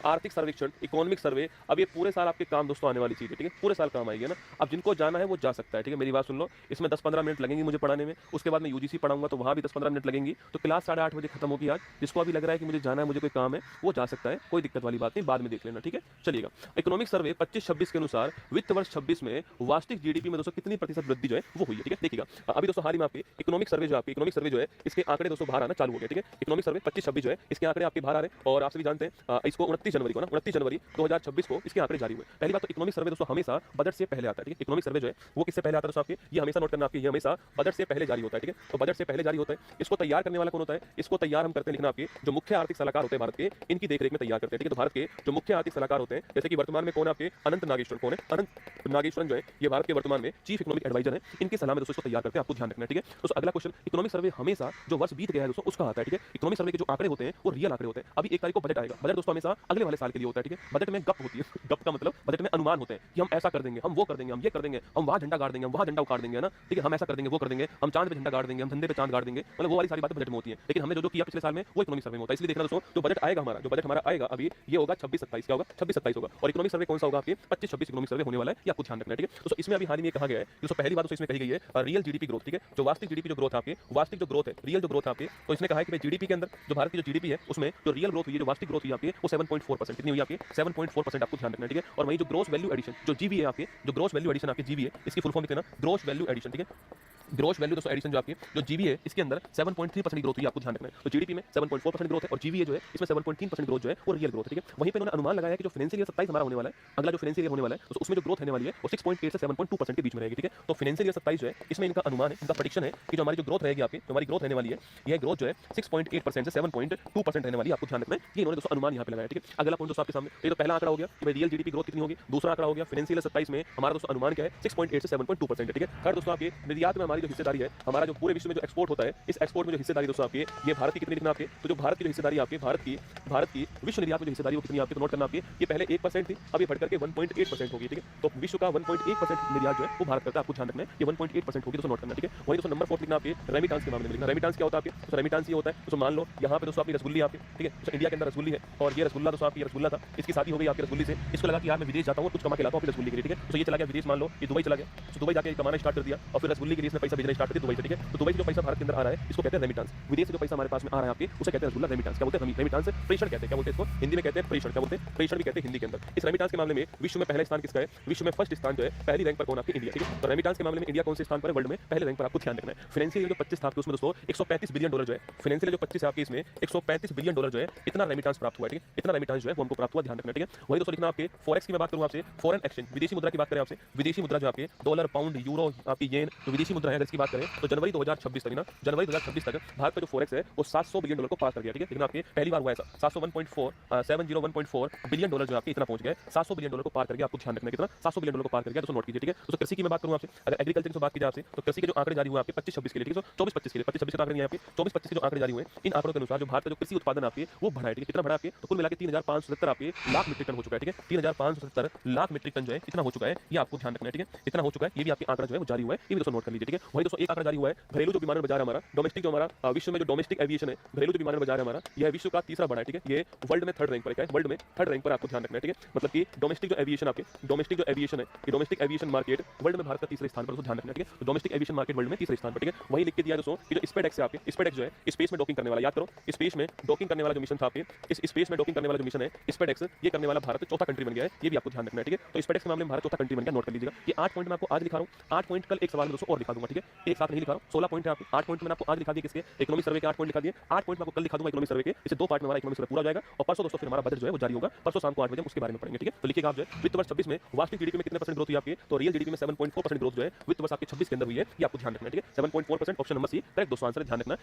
आर्थिक सर्वेक्षण, economic survey, अब ये पूरे साल आपके काम दोस्तों आने वाली चीज़ है, ठीक है? पूरे साल काम आएगी, है ना? अब जिनको जाना है वो जा सकता है, ठीक है? मेरी बात सुन लो, इसमें 10-15 मिनट लगेंगे मुझे पढ़ाने में, उसके बाद मैं यूजीसी पढ़ाऊँगा तो वहाँ भी 10-15 मिनट लगेंगी, तो क्लास 8:30 बजे खत्म होगी आज। जिसको अभी लग रहा है कि मुझे जाना है, मुझे कोई काम है, वो जा सकता है, कोई दिक्कत वाली बात नहीं, बाद में देख लेना, ठीक है? चलिएगा, इकोनॉमिक सर्वे 25-26 के अनुसार वित्त वर्ष 26 में वार्षिक जीडीपी में दोस्तों कितनी प्रतिशत वृद्धि जो है वो हुई है, ठीक है? देखिएगा, अभी दोस्तों हाल ही में आपके इकोनॉमिक सर्वे जो है इसके आंकड़े दोस्तों बाहर आना चालू हो गए, ठीक है? इकोनॉमिक सर्वे 25-26 जो है इसके आंकड़े आपके बाहर आ रहे हैं और आप सभी जानते हैं इसको 29 जनवरी को ना 29 जनवरी 2026 को इसके आंकड़े जारी हुए। पहली बात तो इकोनॉमिक सर्वे दोस्तों हमेशा बजट से पहले आता है, ठीक है? इकोनॉमिक सर्वे जो है वो किससे पहले आता है दोस्तों आपके, ये हमेशा नोट करना आपके, ये हमेशा बजट से पहले जारी होता है, ठीक है? तो बजट से पहले जारी होता है। इसको तैयार करने वाला कौन होता है? इसको तैयार हम करते हैं, लिखना आपके जो मुख्य आर्थिक सलाहकार होते हैं भारत के, इनकी देखरेख में तैयार करते हैं, ठीक है? तो भारत के जो मुख्य आर्थिक सलाहकार होते हैं, जैसे कि वर्तमान में कौन है आपके, अनंत नागेश्वर कौन है? अनंत नागेश्वरन जो है ये भारत के वर्तमान में चीफ इकोनॉमिक एडवाइजर है, इनकी सलाह में दोस्तों इसको तैयार करते हैं, आपको ध्यान रखना है, ठीक है? दोस्तों अगला क्वेश्चन, इकोनॉमिक सर्वे हमेशा जो वर्ष बीत गया है दोस्तों उसका आता है, ठीक है? इकोनॉमिक सर्वे के जो आंकड़े होते हैं वो रियल आंकड़े होते हैं। अभी 1 तारीख को बजट आएगा, बजट दोस्तों हमेशा अगले वाले साल के लिए होता है, ठीक है? बजट में गप होती है, गप का मतलब बजट में अनुमान होते हैं कि हम ऐसा कर देंगे, हम वो कर देंगे, हम ये कर देंगे, हम वहां झंडा गाड़ देंगे, हम वहां झंडा उखाड़ देंगे, है ना? ठीक है? हम ऐसा कर देंगे, वो कर देंगे, हम चांद पे झंडा गाड़ देंगे, हम धंधे पे चांद गाड़ देंगे, मतलब वो वाली सारी बातें बजट में होती हैं। लेकिन हमने जो किया पिछले साल में वो इकोनॉमिक सर्वे में होता है। इसलिए देखना दोस्तों जो बजट आएगा हमारा, जो बजट हमारा आएगा अभी ये होगा 26-27, क्या होगा? 26-27 होगा। और इकोनॉमिक सर्वे कौन सा होगा आपके? 25-26 इकोनॉमिक सर्वे होने वाला है, ये आपको ध्यान रखना है, ठीक है? दोस्तों इसमें अभी हाल ही में कहा गया है, दोस्तों पहली बात दोस्तों इसमें कही गई है रियल जीडीपी ग्रोथ, ठीक है? जो वास्तविक जीडीपी जो ग्रोथ है आपकी, वास्तविक जो ग्रोथ है, रियल जो ग्रोथ है आपकी, तो इसने कहा है कि भाई जीडीपी के अंदर जो भारत की जो जीडीपी है उसमें जो रियल ग्रोथ हुई है, जो वास्तविक ग्रोथ हुई है आपकी वो 7.4%, कितनी हुई आपकी? 7.4% आपको ध्यान रखना है, ठीक है? और वहीं जो ग्रोस वैल्यू एडिशन जो जीवी है आपके, जो ग्रोस वैल्यू एडिशन आपकी जीवी है, इसकी फुल फॉर्म लिखना ग्रोस वैल्यू एडिशन, ठीक है? ग्रोस वैल्यू दोस्तों एडिशन जो आपकी जो जीवी है इसके अंदर 7.3% ग्रोथ हुई, आपको ध्यान रखना है। तो जीडीपी में 7.4% ग्रोथ है और जीवीए जो है इसमें 7.3% ग्रोथ जो है वो रियल ग्रोथ है, ठीक है? वहीं पे उन्होंने अनुमान लगाया है कि जो फाइनेंशियल ईयर 27 हमारा होने वाला है, अगला जो फाइनेंशियल ईयर होने वाला है तो उसमें जो ग्रोथ होने वाली है वो 6.8 से 7.2% के बीच में रहेगी, ठीक है? तो फाइनेंशियल ईयर 27 जो है इसमें इनका अनुमान है, इनका प्रेडिक्शन है कि जो हमारी जो ग्रोथ रहेगी आपकी, जो हमारी ग्रोथ रहने वाली है, यह ग्रोथ जो है 6.8% से 7.2% रहने वाली है, आपको ध्यान रखना है। ये इन्होंने दोस्तों अनुमान यहाँ पे लगाया, ठीक है? अगला पॉइंट दोस्तों आपके सामने, ये तो पहला आंकड़ा हो गया कि भाई रियल जीडीपी ग्रोथ कितनी होगी, दूसरा आंकड़ा हो गया फाइनेंशियल ईयर 27 में हमारा दोस्तों अनुमान क्या है, 6.8 से 7.2% है, ठीक है? थर्ड दोस्तों आपके निर्यात में हमारी जो हिस्सेदारी है, हमारा जो पूरे विश्व में जो एक्सपोर्ट होता है, इस एक्सपोर्ट में जो हिस्सेदारी दोस्तों आपकी ये भारत की कितनी लिखना आपके, तो जो भारत की जो हिस्सेदारी आपकी भारत की विश्व निर्यात में जो हिस्सेदारी वो कितनी आपकी, तो नोट करना आपकी, ये पहले 1% थी, अब ये बढ़कर के 1.8% होगी, ठीक है? तो विश्व का 1.8% निर्यात जो है वो भारत करता है, आपको ध्यान रखना है, ये 1.8% होगी, दोस्तों नोट करना, ठीक है? वही दोस्तों नंबर 4 लिखना आपके रेमिटेंस के मामले में लिखना। रेमिटेंस क्या होता है आपके, तो रेमिटेंस ये होता है दोस्तों, मान लो यहाँ पे दोस्तों आपकी रसगुल्ली आपकी, ठीक है? तो इंडिया के अंदर रसगुल्ली है और ये रसगुल्ला दोस्तों आपकी रसगुल्ला था, इसकी शादी हो गई आपकी रसगुल्ली से, इसको लगा कि यार मैं विदेश जाता हूँ कुछ कमा के लाता हूँ अपनी रसगुल्ली के लिए, ठीक है? तो ये चला गया विदेश, मान लो ये दुबई चला गया, तो दुबई जाके कमाना स्टार्ट कर दिया और फिर रसगुल्ली के लिए इसने पैसा भेजना स्टार्ट कर दिया दुबई से, ठीक है? तो दुबई से जो पैसा भारत के अंदर आ रहा है इसको कहते हैं रेमिटेंस। विदेश से जो पैसा हमारे पास में आ रहा है आपके उसे कहते हैं रसगुल्ला, रेमिटेंस। क्या बोलते हैं? रेमिटेंस प्रेषण कहते हैं, क्या बोलते हैं इसको? हिंदी में कहते हैं प्रेषण, क्या बोलते हैं? प्रेषण भी कहते हैं हिंदी के अंदर। इस रेमिटेंस के मामले में विश्व में पहला स्थान किसका है? विश्व में फर्स्ट स्थान जो है पहली रैंक पर कौन आपकी? इंडिया, ठीक है? तो रेमिटेंस के मामले में इंडिया कौन से स्थान पर है वर्ल्ड में? पहले रैंक पर, आपको ध्यान रखना है। फाइनेंशियल जो 25 था आपके उसमें दोस्तों 135 बिलियन डॉलर जो है, फाइनेंशियल जो 25 है आपके इसमें 135 बिलियन डॉलर जो है इतना रेमिटेंस प्राप्त हुआ है, ठीक है? इतना रेमिटेंस जो है वो हमको प्राप्त हुआ, ध्यान रखना, ठीक है? वही दोस्तों लिखना आपके फॉरेक्स की मैं बात करूं आपसे, फॉरेन एक्सचेंज विदेशी मुद्रा की बात करें आपसे, विदेशी मुद्रा जो आपके डॉलर, पाउंड, यूरो, आपकी येन जो विदेशी मुद्रा है अगर इसकी बात करें तो जनवरी 2026 तक ना, जनवरी 2026 तक भारत का जो फॉरेक्स है वो 700 बिलियन डॉलर को पार कर गया, ठीक है? लेकिन आपके पहली बार हुआ ऐसा 701.4 बिलियन डॉलर जो आपके इतना पहुंच गया, 700 बिलियन डॉलर को पार कर गया, आपको ध्यान रखना है कितना, 700 बिलियन डॉलर को पार कर गया, दोस्तों नोट कीजिए, ठीक है? दोस्तों कृषि की मैं बात करूं आपसे, अगर एग्रीकल्चर की बात की जाए आपसे तो कृषि के जो आंकड़े जारी हुए आपके 25-26 के लिए, ठीक है? 24-25 के लिए, 25-26 के आंकड़े नहीं है आपके, 24-25 के जो आंकड़े जारी हुए इन आंकड़ों के अनुसार जो भारत का जो कृषि उत्पादन आपके वो बढ़ा है, ठीक है? कितना बढ़ा आपके, तो कुल मिला के 3,570 आपके लाख मीट्रिक टन हो चुका है, ठीक है? 3,570 लाख मीट्रिक टन जो है इतना हो चुका है, ये आपको ध्यान रखना है, ठीक है? इतना हो चुका है, ये भी आपके आंकड़ा जो है वो जारी हुआ है, ये भी दोस्तों नोट कर लीजिए, ठीक है? वही दोस्तों एक आंकड़ा जारी हुआ है घरेलू जो विमान बाजार हमारा, डोमेस्टिक जो हमारा विश्व में जो डोमेस्टिक एविएशन है, घरेलू जो विमान बाजार है हमारा, यह विश्व का तीसरा बड़ा है, ठीक है? ये वर्ल्ड में थर्ड रैंक पर है, वर्ल्ड में थर्ड रैंक पर, आपको ध्यान रखना है, ठीक है? मतलब कि डोमेस्टिक जो एविएशन आपके डोमेस्टिक जो एविएशन है, ये डोमेस्टिक एविएशन मार्केट वर्ल्ड में भारत का तीसरे स्थान पर, ध्यान रखना है, ठीक है? तो डोमेस्टिक एविएशन मार्केट वर्ल्ड में तीसरे स्थान पर, ठीक है? वही लिख के दिया दोस्तों कि जो स्पेसएक्स है आपके, स्पेसएक्स जो है स्पेस में डॉकिंग करने वाला, याद करो स्पेस में डॉकिंग करने वाला जो मिशन था आपके, इस स्पेस में डॉकिंग करने वाला जो मिशन है स्पेसएक्स, ये करने वाला भारत चौथा कंट्री बन गया है, ये भी आपको ध्यान रखना है, ठीक है? तो स्पेसएक्स के मामले में भारत चौथा कंट्री बन गया, नोट कर लीजिएगा। ये 8 पॉइंट मैं आपको आज लिखा रहा हूं, 8 पॉइंट कल एक सवाल में दोस्तों और लिखा दूंगा, ठीक है? एक साथ नहीं लिखा रहा हूं, 16 पॉइंट है आपके, 8 पॉइंट मैंने आपको आज लिखा दिए किसके? इकोनॉमिक सर्वे के 8 पॉइंट लिखा दिए, 8 पॉइंट मैं आपको कल लिखा दूंगा इकोनॉमिक सर्वे के, इसे 2 पार्ट में हमारा इकोनॉमिक सर्वे पूरा हो जाएगा और परसों दोस्तों फिर हमारा बजट जो है वो जारी होगा, परसों शाम को 8 बजे हम उसके बारे में पढ़ेंगे, ठीक है? तो लिखिएगा आप जो है वित्त वर्ष 26 में वार्षिक जीडीपी में कितने परसेंट ग्रोथ हुई आपकी, तो रियल जीडीपी में 7.4% ग्रोथ जो है वित्त वर्ष आपके 26 के अंदर हुई है, ये आपको ध्यान रखना है, ठीक है? 7.4% ऑप्शन नंबर सी करेक्ट दोस्तों आंसर, ध्यान रखना।